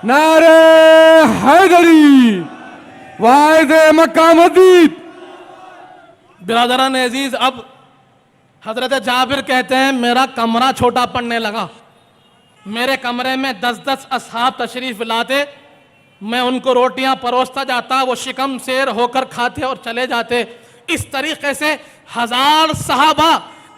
B: नारे हैदरी, वाहिद मक्का मदीद।
A: बिरादरान अजीज, अब हजरत जाबिर कहते हैं मेरा कमरा छोटा पड़ने लगा, मेरे कमरे में 10-10 असहाब तशरीफ लाते, मैं उनको रोटियां परोसता जाता, वो शिकम शेर होकर खाते और चले जाते। इस तरीके से 1000 सहाबा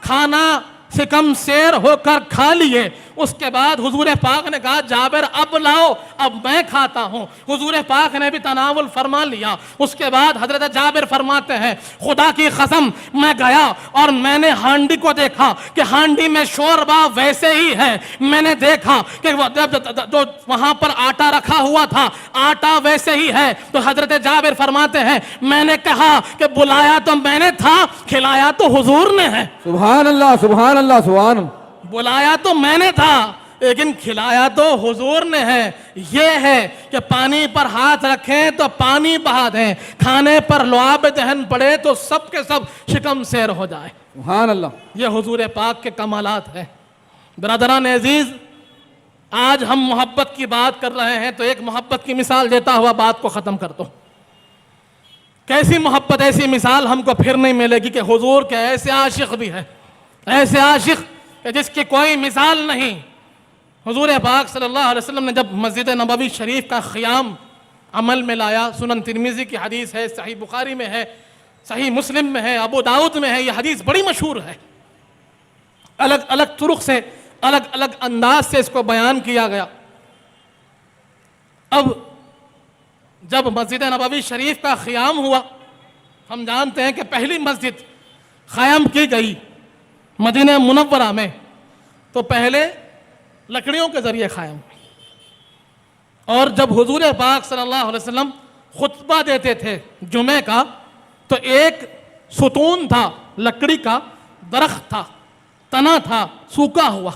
A: खाना शिकम शेर होकर खा लिए। उसके बाद हुजूर पाक ने कहा जाबिर अब लाओ, अब मैं खाता हूं। हुजूर पाक ने भी तनावुल फरमा लिया। उसके बाद हजरत जाबिर फरमाते हैं खुदा की कसम मैं गया और मैंने हांडी को देखा कि हांडी में शोरबा वैसे ही है, मैंने देखा कि जो वहां पर आटा रखा हुआ था आटा वैसे ही है। तो हजरत जाबिर फरमाते हैं मैंने कहा कि बुलाया तो मैंने था, खिलाया तो हुजूर ने है।
B: सुभान अल्लाह, सुभान अल्लाह, सुभान।
A: बुलाया तो मैंने था लेकिन खिलाया तो हुजूर ने है। यह है कि पानी पर हाथ रखें तो पानी बहा दें, खाने पर लुआब दहन पड़े तो सब के सब शिकम शेर हो जाए।
B: सुभान अल्लाह।
A: यह हुजूर पाक के कमालात हैं। बिरादरान अजीज, आज हम मोहब्बत की बात कर रहे हैं तो एक मोहब्बत की मिसाल देता हुआ बात को ख़त्म कर दो। कैसी मोहब्बत, ऐसी मिसाल हमको फिर नहीं मिलेगी कि हुजूर के ऐसे आशिक भी है, ऐसे आशिक जिसकी कोई मिसाल नहीं। हुजूर पाक सल्लल्लाहु अलैहि वसल्लम ने जब मस्जिद नबवी शरीफ का क़याम अमल में लाया, सुनन तिरमिज़ी की हदीस है, सही बुखारी में है, सही मुस्लिम में है, अबू दाऊद में है, यह हदीस बड़ी मशहूर है। अलग अलग तुरुक से, अलग अलग अंदाज से इसको बयान किया गया। अब जब मस्जिद नबवी शरीफ का क़याम हुआ, हम जानते हैं कि पहली मस्जिद क़याम की गई मदीना मुनव्वरा में, तो पहले लकड़ियों के जरिए क़ायम हुई। और जब हुजूर पाक सल्लल्लाहु अलैहि वसल्लम खुतबा देते थे जुमे का, तो एक सुतून था, लकड़ी का दरख्त था, तना था, सूखा हुआ।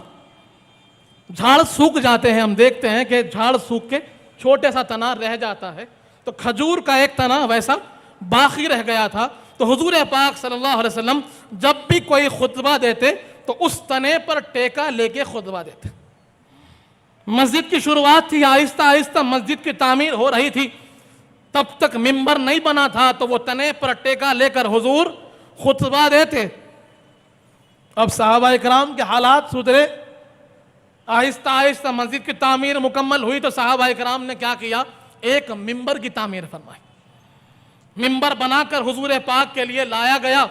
A: झाड़ सूख जाते हैं, हम देखते हैं कि झाड़ सूख के छोटे सा तना रह जाता है, तो खजूर का एक तना वैसा बाकी रह गया था। तो हुजूर पाक सल्लल्लाहु अलैहि वसल्लम जब भी कोई खुतबा देते तो उस तने पर टेका लेके खुतबा देते। मस्जिद की शुरुआत थी, आहिस्ता आहिस्ता मस्जिद की तामीर हो रही थी, तब तक मिंबर नहीं बना था, तो वो तने पर टेका लेकर हुजूर खुतबा देते। अब सहाबा इकराम के हालात सुधरे, आहिस्ता आहिस्ता मस्जिद की तामीर मुकम्मल हुई, तो सहाबा इकराम ने क्या किया, एक मिंबर की तामीर फरमाई। मिंबर बनाकर हुजूर पाक के लिए लाया गया।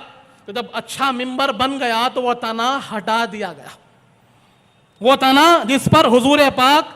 A: तो जब अच्छा मिंबर बन गया तो वह तना हटा दिया गया। वो तना जिस पर हुजूर पाक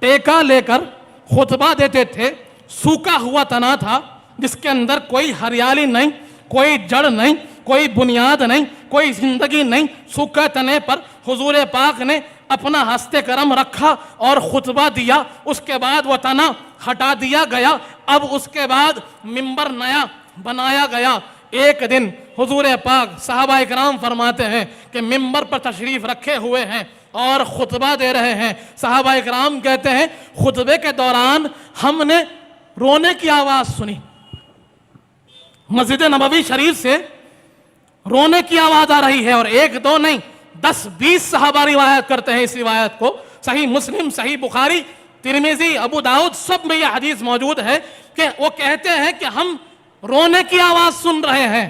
A: टेका लेकर खुतबा देते थे, सूखा हुआ तना था, जिसके अंदर कोई हरियाली नहीं, कोई जड़ नहीं, कोई बुनियाद नहीं, कोई जिंदगी नहीं। सूखे तने पर हुजूर पाक ने अपना हस्ते करम रखा और खुतबा दिया। उसके बाद वह तना हटा दिया गया। अब उसके बाद मिंबर नया बनाया गया। एक दिन हुजूर पाक सहाबा इकराम फरमाते हैं कि मिंबर पर तशरीफ रखे हुए हैं और खुतबा दे रहे हैं। सहाबा इकराम कहते हैं खुतबे के दौरान हमने रोने की आवाज़ सुनी। मस्जिद नबवी शरीफ से रोने की आवाज़ आ रही है, और एक दो नहीं 10-20 सहाबा रिवायत करते हैं इस रिवायत को। सही मुस्लिम, सही बुखारी, तिरमिज़ी, अबू दाऊद सब में यह हदीस मौजूद है कि वो कहते हैं कि हम रोने की आवाज सुन रहे हैं।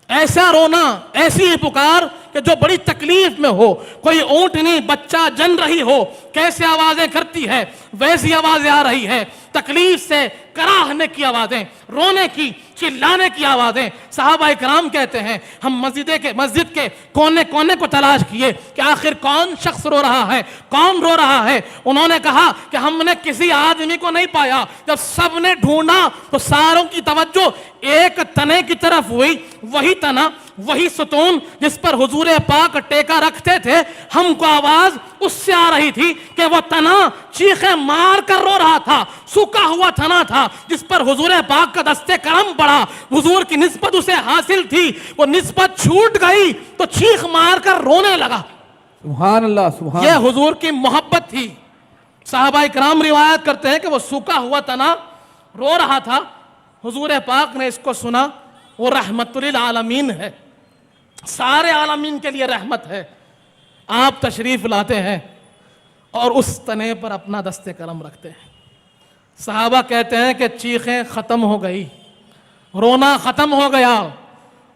A: ऐसा रोना, ऐसी पुकार कि जो बड़ी तकलीफ में हो, कोई ऊंटनी बच्चा जन रही हो, कैसे आवाजें करती है वैसी आवाजें आ रही है। तकलीफ से कराहने की आवाजें, रोने की, चिल्लाने की आवाजें। सहाबा इकराम कहते हैं हम मस्जिद के कोने कोने को तलाश किए कि आखिर कौन शख्स रो रहा है, कौन रो रहा है। उन्होंने कहा कि हमने किसी आदमी को नहीं पाया। जब सबने ढूंढा तो सारों की तवज्जो एक तने की तरफ हुई। वही तना, वही सुतून जिस पर हुजूर पाक टेका रखते थे, हमको आवाज उससे आ रही थी कि वो तना चीखें मार कर रो रहा था। सूखा हुआ तना था जिस पर हुजूर पाक का दस्ते करम पड़ा, हुजूर की निस्बत उसे हासिल थी। वो निस्बत छूट गई तो चीख मार कर रोने लगा।
B: सुभान अल्लाह, सुभान।
A: यह हुजूर की मोहब्बत थी। साहबा इकराम रिवायत करते हैं कि वो सूखा हुआ तना रो रहा था। हुजूर पाक ने इसको सुना। वो रहमतुल आलमीन है, सारे आलमीन के लिए रहमत है। आप तशरीफ लाते हैं और उस तने पर अपना दस्ते करम रखते हैं। सहाबा कहते हैं कि चीखें खत्म हो गई, रोना खत्म हो गया।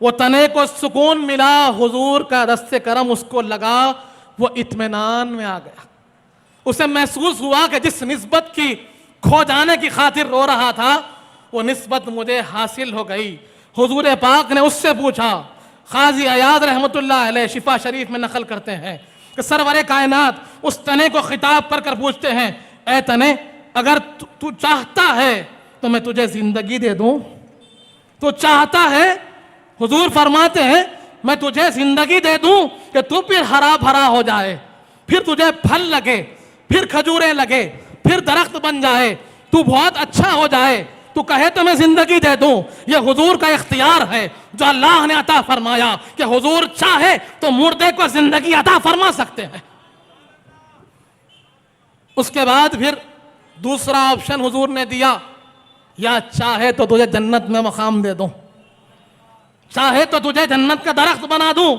A: वो तने को सुकून मिला, हुजूर का दस्ते करम उसको लगा, वो इत्मीनान में आ गया। उसे महसूस हुआ कि जिस निस्बत की खो जाने की खातिर रो रहा था, वो निस्बत मुझे हासिल हो गई। हुजूर पाक ने उससे पूछा, काजी अयाद रहमतुल्लाह अलैह शिफा शरीफ में नकल करते हैं कि सरवरे कायनात उस तने को खिताब कर कर पूछते हैं, ए तने, अगर तू चाहता है तो मैं तुझे जिंदगी दे दूं? तू चाहता है, हुजूर फरमाते हैं, मैं तुझे जिंदगी दे दूं कि तू फिर हरा भरा हो जाए, फिर तुझे फल लगे, फिर खजूरें लगे, फिर दरख्त बन जाए, तू बहुत अच्छा हो जाए। तू कहे तो मैं जिंदगी दे दूं। यह हुजूर का इख्तियार है जो अल्लाह ने अता फरमाया कि हुजूर चाहे तो मुर्दे को जिंदगी अता फरमा सकते हैं। उसके बाद फिर दूसरा ऑप्शन हुजूर ने दिया, या चाहे तो तुझे जन्नत में मकाम दे दूं, चाहे तो तुझे जन्नत का दरख्त बना दूं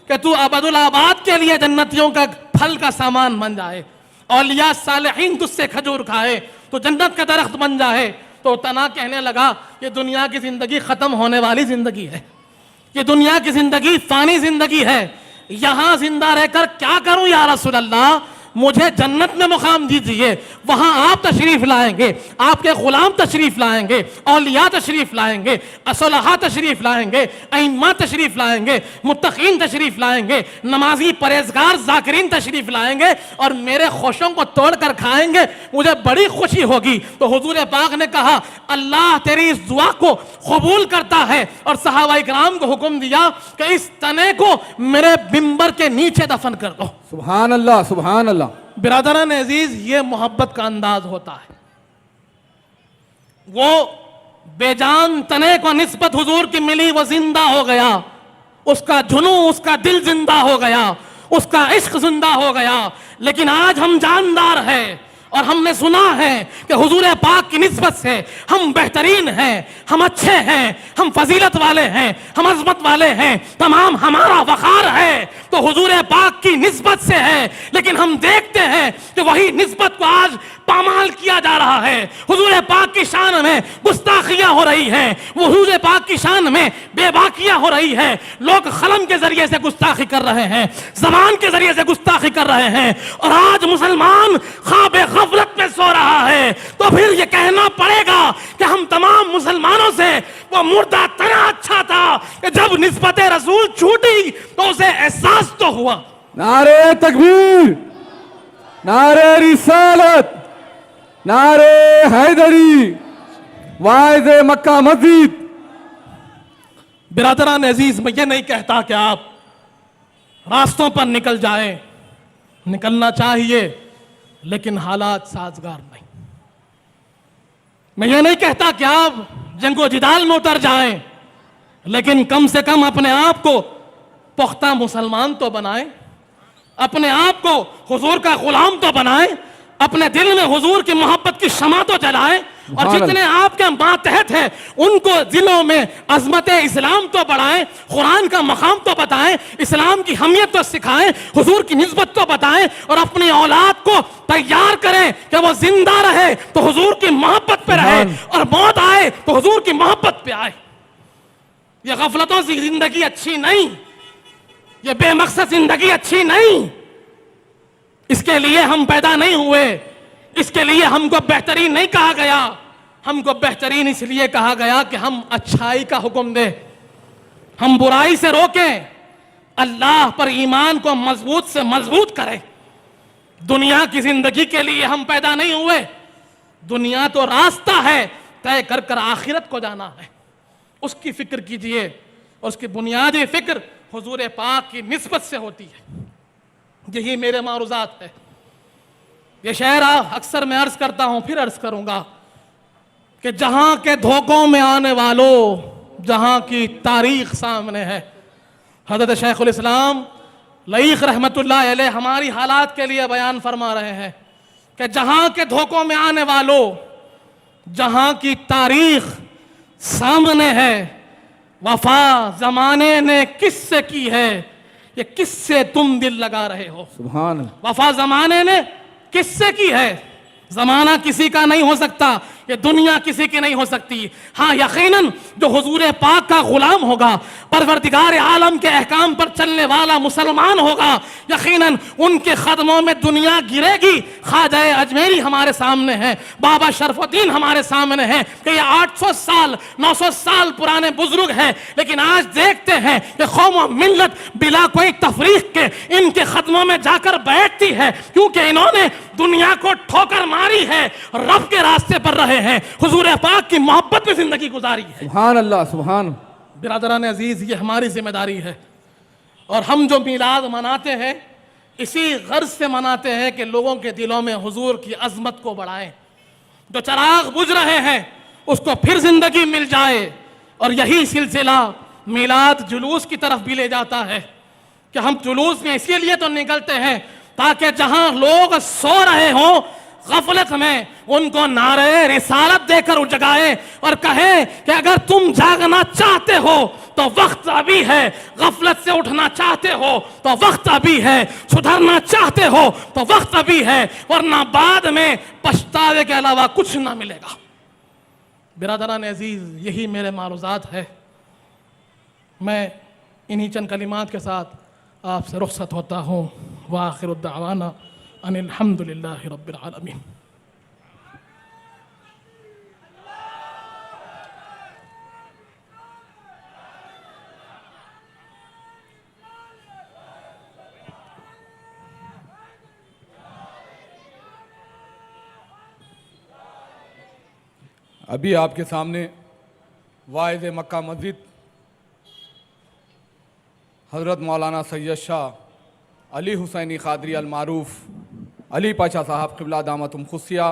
A: कि तू अबदुल आबाद के लिए जन्नतियों का फल का सामान बन जाए, औलिया सालिहीन तुझसे खजूर खाए, तो जन्नत का दरख्त बन जाए। तो तना कहने लगा, ये दुनिया की जिंदगी खत्म होने वाली जिंदगी है, ये दुनिया की जिंदगी फानी जिंदगी है। यहां जिंदा रहकर क्या करूं या रसूल अल्लाह, मुझे जन्नत में मुकाम दीजिए। वहां आप तशरीफ लाएंगे, आपके गुलाम तशरीफ लाएंगे, औलिया तशरीफ लाएंगे, असलहा तशरीफ लाएंगे, अइम्मा तशरीफ लाएंगे, मुत्तकीन तशरीफ लाएंगे, नमाजी परहेजगार जाकिरीन तशरीफ लाएंगे और मेरे खुशों को तोड़ कर खाएंगे, मुझे बड़ी खुशी होगी। तो हुजूर पाक ने कहा, अल्लाह तेरी इस दुआ को कबूल करता है। और सहाबा इकराम को हुक्म दिया कि इस तने को मेरे बिंबर के नीचे दफन कर दो।
B: सुभान अल्लाह, सुभान अल्लाह।
A: बिरादरान अजीज, ये मोहब्बत का अंदाज होता है। वो बेजान तने को निस्बत हुजूर की मिली, वो जिंदा हो गया, उसका जुनू, उसका दिल जिंदा हो गया, उसका इश्क जिंदा हो गया। लेकिन आज हम जानदार हैं और हमने सुना है कि हुजूर पाक की निस्बत से हम बेहतरीन हैं, हम अच्छे हैं, हम फजीलत वाले हैं, हम अजमत वाले हैं, तमाम हमारा वकार है तो हुजूर पाक की निस्बत से है। लेकिन हम देखते हैं कि वही निस्बत को आज पामाल किया जा रहा है। हुजूर पाक की शान में गुस्ताखियां हो रही हैं, वो हुजूर पाक की शान में बेबाकियां हो रही है। लोग कलम के जरिए से गुस्ताखी कर रहे हैं, जबान के जरिए से गुस्ताखी कर रहे हैं और आज मुसलमान ख्वाब गफलत में सो रहा है। तो फिर ये कहना पड़ेगा कि हम तमाम मुसलमानों से वो मुर्दा तना अच्छा था कि जब निस्बत रसूल छूटी तो उसे एहसास तो हुआ।
B: नारे तकबीर, नारे रिसालत, नारे हैदरी, वाइद मक्का मस्जिद।
A: बिरादरान अजीज, मैं ये नहीं कहता कि आप रास्तों पर निकल जाएं, निकलना चाहिए, लेकिन हालात साजगार नहीं। मैं ये नहीं कहता कि आप जंगो जिदाल में उतर जाएं, लेकिन कम से कम अपने आप को पुख्ता मुसलमान तो बनाएं, अपने आप को हुजूर का गुलाम तो बनाएं, अपने दिल में हुजूर की मोहब्बत की शमा तो जलाएं और जितने आपके मातहत हैं उनको दिलों में अजमत इस्लाम तो बढ़ाएं, कुरान का मकाम तो बताएं, इस्लाम की हमियत तो सिखाएं, हुजूर की निस्बत तो बताएं और अपनी औलाद को तैयार करें कि वो जिंदा रहे तो हुजूर की मोहब्बत पे रहे और मौत आए आए तो हुजूर की मोहब्बत पे आए। ये गफलतों से जिंदगी अच्छी नहीं, ये बेमकसद जिंदगी अच्छी नहीं। इसके लिए हम पैदा नहीं हुए, इसके लिए हमको बेहतरीन नहीं कहा गया। हमको बेहतरीन इसलिए कहा गया कि हम अच्छाई का हुक्म दे, हम बुराई से रोकें, अल्लाह पर ईमान को मजबूत से मजबूत करें। दुनिया की जिंदगी के लिए हम पैदा नहीं हुए। दुनिया तो रास्ता है, तय कर कर आखिरत को जाना है, उसकी फिक्र कीजिए। और उसकी बुनियादी फिक्र हुजूर पाक की निस्बत से होती है। यही मेरे मारूजात है। ये शेर अक्सर मैं अर्ज करता हूं, फिर अर्ज करूंगा कि जहां के धोखों में आने वालों, जहां की तारीख सामने है। हज़रत शेखुल इस्लाम लईख रहमतुल्लाह अलैह हमारी हालात के लिए बयान फरमा रहे हैं कि जहां के धोखों में आने वालों, जहां की तारीख सामने है, वफा जमाने ने किससे की है, ये किससे तुम दिल लगा रहे हो।
B: सुभान अल्लाह।
A: वफा जमाने ने किससे की है। जमाना किसी का नहीं हो सकता, ये दुनिया किसी की नहीं हो सकती। हाँ, यकीनन जो हुजूर पाक का गुलाम होगा, परवरदिगार आलम के अहकाम पर चलने वाला मुसलमान होगा, यकीनन उनके कदमों में दुनिया गिरेगी। ख्वाजा अजमेरी हमारे सामने है, बाबा शरफुद्दीन हमारे सामने है कि ये 800 साल 900 साल पुराने बुजुर्ग हैं, लेकिन आज देखते हैं कि कौम और मिल्लत बिला कोई तफरीक के इनके कदमों में जाकर बैठती है, क्योंकि इन्होंने दुनिया को ठोकर मारी है, रब के रास्ते पर रहे हैं, हुजूर पाक की मोहब्बत में जिंदगी गुजारी है।
B: सुभान अल्लाह, सुभान।
A: बिरादरान अजीज, ये हमारी जिम्मेदारी है। और हम जो मीलाद मनाते हैं, इसी गर्ज से मनाते हैं कि लोगों के दिलों में हुजूर की अजमत को बढ़ाएं। जो चराग बुझ रहे हैं उसको फिर जिंदगी मिल जाए। और यही सिलसिला मीलाद जुलूस की तरफ भी ले जाता है कि हम जुलूस में इसीलिए तो निकलते हैं ताकि जहां लोग सो रहे हों गफलत में, उनको नारे रिसालत देकर जगाए और कहे कि अगर तुम जागना चाहते हो तो वक्त अभी है, गफलत से उठना चाहते हो तो वक्त अभी है, सुधरना चाहते हो तो वक्त अभी है, वरना बाद में पछतावे के अलावा कुछ ना मिलेगा। बिरादरान अजीज, यही मेरे मारूजात है। मैं इन्हीं चंद कलिमात के साथ आपसे रुखसत होता हूँ। व आखिर दावाना अनिल हम्दुलिल्लाहि रब्बिल आलमीन।
B: अभी आपके सामने वाइज़ मक्का मस्जिद हज़रत मौलाना सैयद शाह अली हुसैनी क़ादरी अल-मारूफ अली पाशा साहब क़िबला दामतुम खुसिया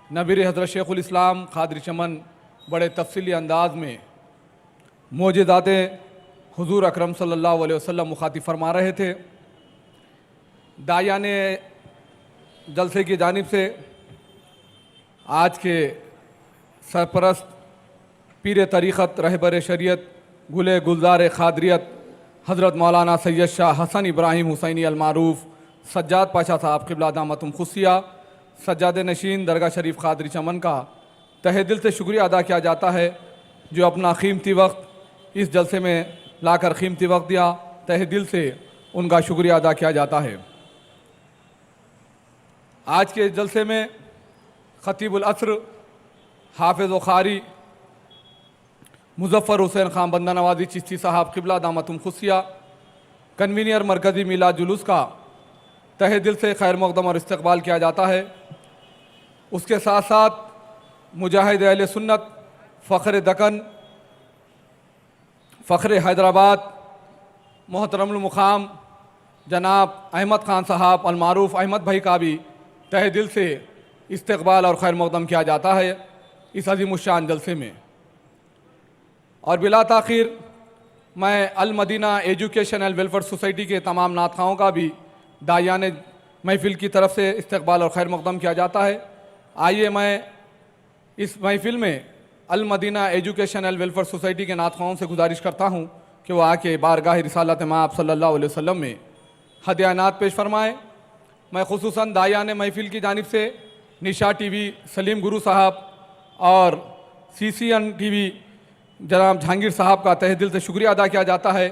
B: नबीर हज़रत शेखुल इस्लाम क़ादरी चमन बड़े तफसीली अंदाज में मोजज़ात हुजूर अकरम सल्लल्लाहु अलैहि वसल्लम मुखातिब फरमा रहे थे। दायान जलसे की जानिब से आज के सरपरस्त पीर तरीक़त रहबर शरीयत गुले गुलजार क़ादरियत हज़रत मौलाना सैयद शाह हसन इब्राहिम हुसैनी अल-मारूफ सज्जाद पाशा साहब क़िबला दामतुम खुसिया सज्जाद नशीन दरगाह शरीफ क़ादरी चमन का तहे दिल से शुक्रिया अदा किया जाता है, जो अपना कीमती वक्त इस जलसे में लाकर कीमती वक्त दिया। तहे दिल से उनका शुक्रिया अदा किया जाता है। आज के जलसे में ख़तीबुल असर हाफिज़ व क़ारी मुज़फ़्फ़र हुसैन ख़ान बंदा नवाज़ी चिश्ती साहब क़िबला दामतुम खुसिया कन्वीनियर मरकज़ी मीलाद जुलूस का तहे दिल से खैर मक़दम और इस्तक़बाल किया जाता है। उसके साथ साथ मुजाहिद अहले सुन्नत फ़ख्र दक्कन फ़ख्र हैदराबाद मोहतरमुल मुक़ाम जनाब अहमद ख़ान साहब अल-मारूफ अहमद भाई का भी तहे दिल से इस्तक़बाल और खैर मक़दम किया जाता है इस अज़ीमुश्शान जलसे में। और बिला ताख़ीर मैं Al Madina education and welfare society के तमाम नातख़ाओं का भी दायान महफ़िल की तरफ से इस्तक़बाल और खैर मक़दम किया जाता है। आइए मैं इस महफ़िल में Al Madina education and welfare society के नातख़ाओं से गुजारिश करता हूँ कि वह आके बारगाह रिसालत माब सल्लल्लाहु अलैहि वसल्लम में हदियानात पेश फरमाएँ। मैं ख़ुसूसन दायान महफ़िल की जानिब से निशा टीवी सलीम गुरु साहब और CCN TV जनाब जहांगीर साहब का तहे दिल से शुक्रिया अदा किया जाता है,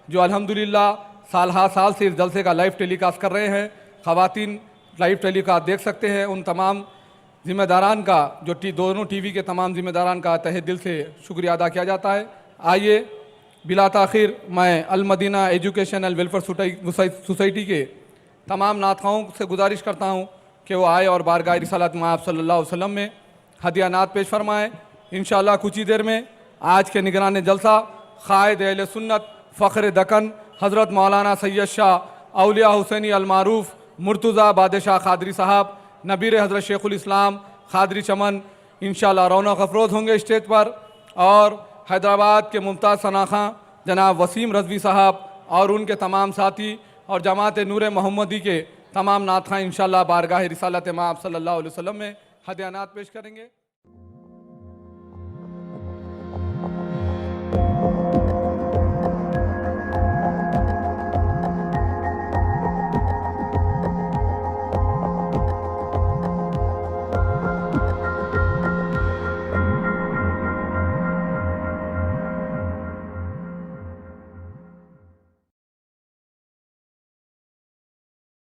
B: जो अल्हम्दुलिल्लाह साल हा साल से इस जलसे का लाइव टेलीकास्ट कर रहे हैं। ख़वातीन लाइव टेलीकास्ट देख सकते हैं। उन तमाम ज़िम्मेदारान का, जो दोनों TV के तमाम ज़िम्मेदारान का तहे दिल से शुक्रिया अदा किया जाता है। आइए बिला ताख़िर मैं Al Madina education and welfare society के तमाम नातखाओं से गुजारिश करता हूँ कि वो आए और बारगाह रिसालत में आप सल्लल्लाहु अलैहि वसल्लम में हदिया नात पेश फरमाएँ। इंशाअल्लाह कुछ ही देर में आज के निगरान जलसा क़ायद अहले सुन्नत फ़ख्र दकन हज़रत मौलाना सैयद शाह औलिया हुसैनी अलमारूफ़ मुर्तज़ा बादशाह क़ादरी साहब नबीर हज़रत शेखुल इस्लाम क़ादरी चमन इंशाअल्लाह रौनक अफरोज़ होंगे स्टेज पर। और हैदराबाद के मुमताज़ सनाख़ा जनाब वसीम रज़वी साहब और उनके तमाम साथी और जमात नूर मोहम्मदी के तमाम नातख़ां इंशाअल्लाह बारगाह रिसालत में आप सल्लल्लाहु अलैहि वसल्लम में हदिया नात पेश करेंगे।